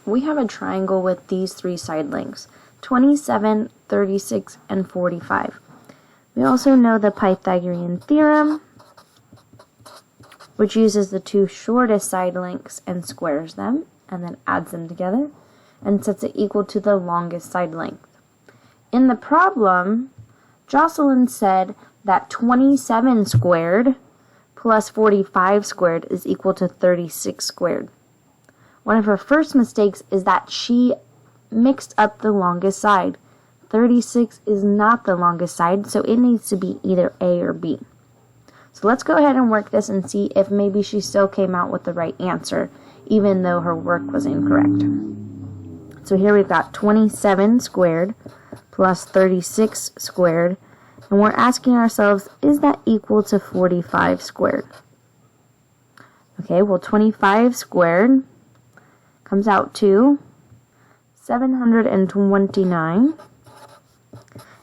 we have a triangle with these three side lengths, 27, 36, and 45. We also know the Pythagorean theorem, which uses the two shortest side lengths and squares them, and then adds them together, and sets it equal to the longest side length. In the problem, Jocelyn said that 27 squared plus 45 squared is equal to 36 squared. One of her first mistakes is that she mixed up the longest side. 36 is not the longest side, so it needs to be either A or B. So let's go ahead and work this and see if maybe she still came out with the right answer, even though her work was incorrect. So here we've got 27 squared plus 36 squared, and we're asking ourselves, is that equal to 45 squared? Okay, well 25 squared comes out to 729,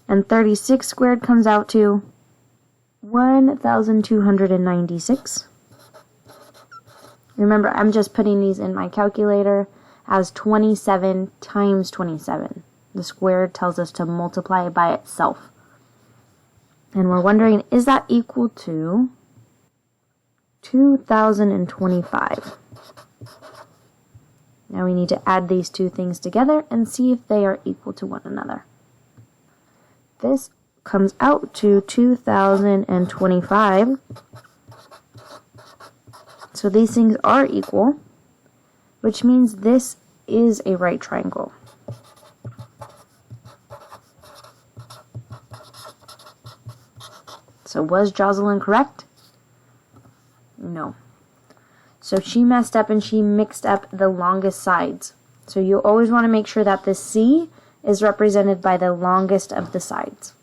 and 36 squared comes out to 1,296. Remember, I'm just putting these in my calculator as 27 times 27. The square tells us to multiply it by itself. And we're wondering, is that equal to 2,025? Now we need to add these two things together and see if they are equal to one another. This comes out to 2,025. So these things are equal, which means this is a right triangle. So was Jocelyn correct? No. So she messed up and she mixed up the longest sides. So you always want to make sure that the C is represented by the longest of the sides.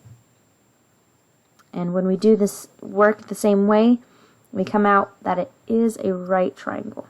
And when we do this work the same way, we come out that it is a right triangle.